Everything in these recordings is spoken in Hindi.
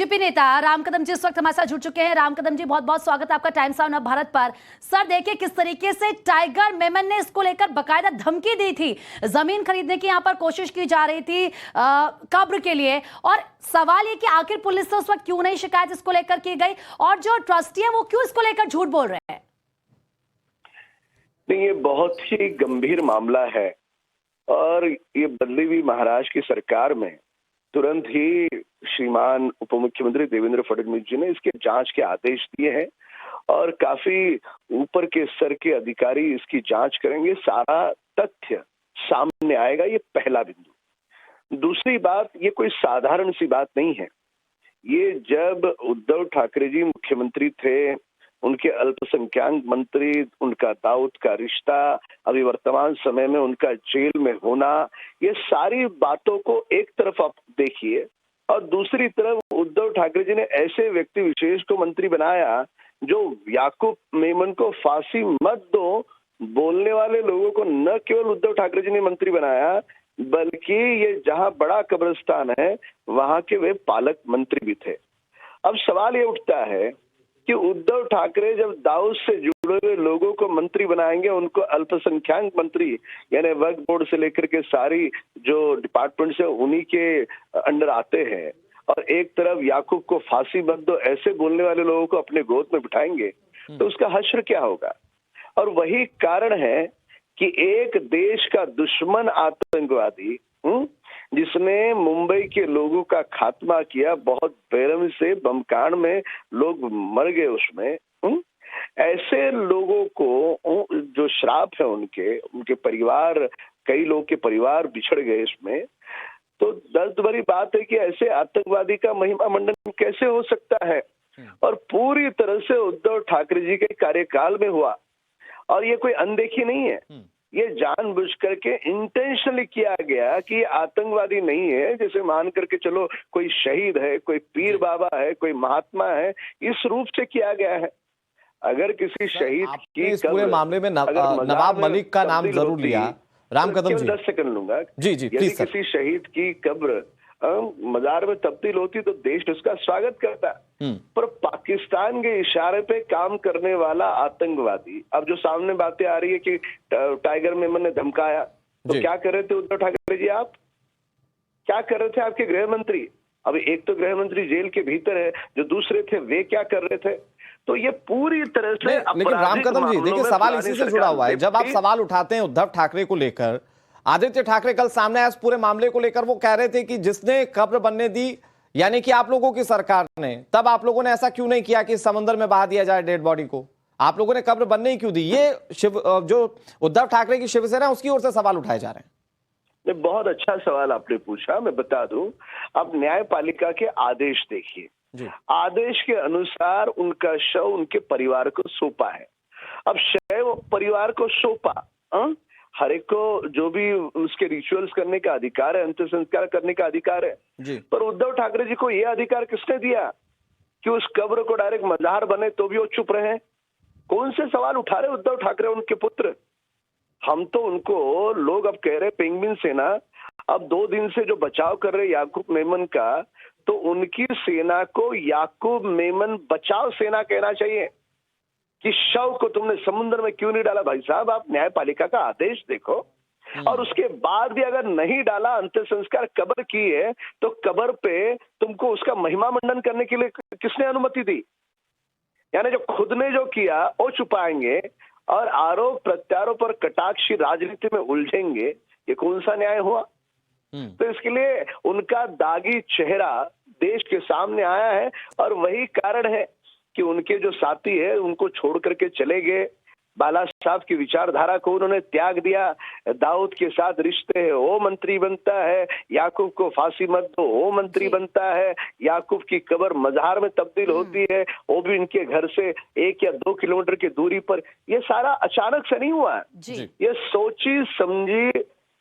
बीजेपी नेता राम कदम जी इस वक्त हमारे साथ जुड़ चुके हैं। राम कदम जी, बहुत बहुत स्वागत है आपका टाइम्स ऑफ भारत पर। सर देखिए किस तरीके से टाइगर मेमन ने इसको लेकर बकायदा धमकी दी थी, जमीन खरीदने की यहां पर कोशिश की जा रही थी कब्र के लिए। और सवाल ये कि आखिर पुलिस से उस वक्त क्यों नहीं शिकायत इसको लेकर की गई, और जो ट्रस्टी है वो क्यों इसको लेकर झूठ बोल रहे हैं? नहीं, ये बहुत ही गंभीर मामला है और ये बदली हुई महाराष्ट्र की सरकार में तुरंत ही श्रीमान उप मुख्यमंत्री देवेंद्र फडणवीस जी ने इसके जांच के आदेश दिए हैं और काफी ऊपर के स्तर के अधिकारी इसकी जांच करेंगे, सारा तथ्य सामने आएगा। ये पहला बिंदु। दूसरी बात, ये कोई साधारण सी बात नहीं है। ये जब उद्धव ठाकरे जी मुख्यमंत्री थे, उनके अल्पसंख्यक मंत्री, उनका दाऊद का रिश्ता, अभी वर्तमान समय में उनका जेल में होना, ये सारी बातों को एक तरफ आप देखिए और दूसरी तरफ उद्धव ठाकरे जी ने ऐसे व्यक्ति विशेष को मंत्री बनाया जो याकूब मेमन को फांसी मत दो बोलने वाले लोगों को न केवल उद्धव ठाकरे जी ने मंत्री बनाया, बल्कि ये जहां बड़ा कब्रिस्तान है वहां के वे पालक मंत्री भी थे। अब सवाल ये उठता है कि उद्धव ठाकरे जब दाऊद से जुड़े हुए लोगों को मंत्री बनाएंगे, उनको अल्पसंख्यक मंत्री यानी वक्फ बोर्ड से लेकर के सारी जो डिपार्टमेंट से उन्हीं के अंडर आते हैं, और एक तरफ याकूब को फांसी मत दो ऐसे बोलने वाले लोगों को अपने गोद में बिठाएंगे, तो उसका हश्र क्या होगा? और वही कारण है कि एक देश का दुश्मन आतंकवादी जिसने मुंबई के लोगों का खात्मा किया, बहुत बेरहमी से बमकांड में लोग मर गए उसमें, ऐसे लोगों को जो श्राप है उनके परिवार, कई लोग के परिवार बिछड़ गए इसमें, तो दर्द भरी बात है कि ऐसे आतंकवादी का महिमा मंडन कैसे हो सकता है? और पूरी तरह से उद्धव ठाकरे जी के कार्यकाल में हुआ, और ये कोई अनदेखी नहीं है। ये जानबूझ करके इंटेंशनली किया गया कि आतंकवादी नहीं है, जैसे मान करके चलो कोई शहीद है, कोई पीर बाबा है, कोई महात्मा है, इस रूप से किया गया है। अगर किसी शहीद की इस पूरे मामले में नवाब मलिक का नाम जरूर लिया, राम कदम जी 10 सेकंड लूंगा। जी यदि किसी शहीद की कब्र मजार में तब्दील होती तो देश उसका स्वागत करता, पर पाकिस्तान के इशारे पे काम करने वाला आतंकवादी, अब जो सामने बातें आ रही है कि टाइगर मेमन ने धमकाया, तो क्या कर रहे थे उद्धव ठाकरे जी? आप क्या कर रहे थे? आपके गृह मंत्री, अभी एक तो गृह मंत्री जेल के भीतर है, जो दूसरे थे वे क्या कर रहे थे? तो ये पूरी तरह से लेकिन राम कदम जी देखिए, सवाल इसी से जुड़ा हुआ है। जब आप सवाल उठाते हैं उद्धव ठाकरे को लेकर, आदित्य ठाकरे कल सामने आया इस पूरे मामले को लेकर, वो कह रहे थे कि जिसने कब्र बनने दी यानी कि आप लोगों की सरकार ने, तब आप लोगों ने ऐसा क्यों नहीं किया कि समंदर में बहा दिया जाए डेड बॉडी को? आप लोगों ने कब्र बनने ही क्यों दी? ये जो उद्धव ठाकरे की शिवसेना उसकी ओर से सवाल उठाए जा रहे हैं। बहुत अच्छा सवाल आपने पूछा। मैं बता दूं, आप न्यायपालिका के आदेश देखिए। आदेश के अनुसार उनका शव उनके परिवार को सौंपा है। अब शव परिवार को सौंपा, हर एक को जो भी उसके रिचुअल्स करने का अधिकार है, अंतिम संस्कार करने का अधिकार है, पर उद्धव ठाकरे जी को यह अधिकार किसने दिया कि उस कब्र को डायरेक्ट मजार बने तो भी वो चुप रहे? कौन से सवाल उठा रहे उद्धव ठाकरे, उनके पुत्र? हम तो उनको लोग अब कह रहे पेंगुइन सेना, अब 2 दिन से जो बचाव कर रहे याकूब मेमन का, तो उनकी सेना को याकूब मेमन बचाव सेना कहना चाहिए कि शव को तुमने समुद्र में क्यों नहीं डाला? भाई साहब, आप न्यायपालिका का आदेश देखो। और उसके बाद भी अगर नहीं डाला, अंतिम संस्कार कब्र की है, तो कब्र पे तुमको उसका महिमा मंडन करने के लिए किसने अनुमति दी? यानी जो खुद ने जो किया वो छुपाएंगे और आरोप प्रत्यारोप पर कटाक्षी राजनीति में उलझेंगे, ये कौन सा न्याय हुआ? तो इसके लिए उनका दागी चेहरा देश के सामने आया है, और वही कारण है कि उनके जो साथी है उनको छोड़ करके चले गए। बाला साहब की विचारधारा को उन्होंने त्याग दिया। दाऊद के साथ रिश्ते है, वो मंत्री बनता है, याकूब को फांसी मत दो, वो मंत्री बनता है, याकूब की कब्र मजार में तब्दील होती है, वो भी इनके घर से 1 या 2 किलोमीटर की दूरी पर। ये सारा अचानक से नहीं हुआ है, ये सोची समझी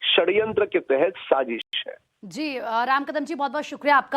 षड्यंत्र के तहत साजिश है। जी राम कदम जी, बहुत बहुत शुक्रिया आपका।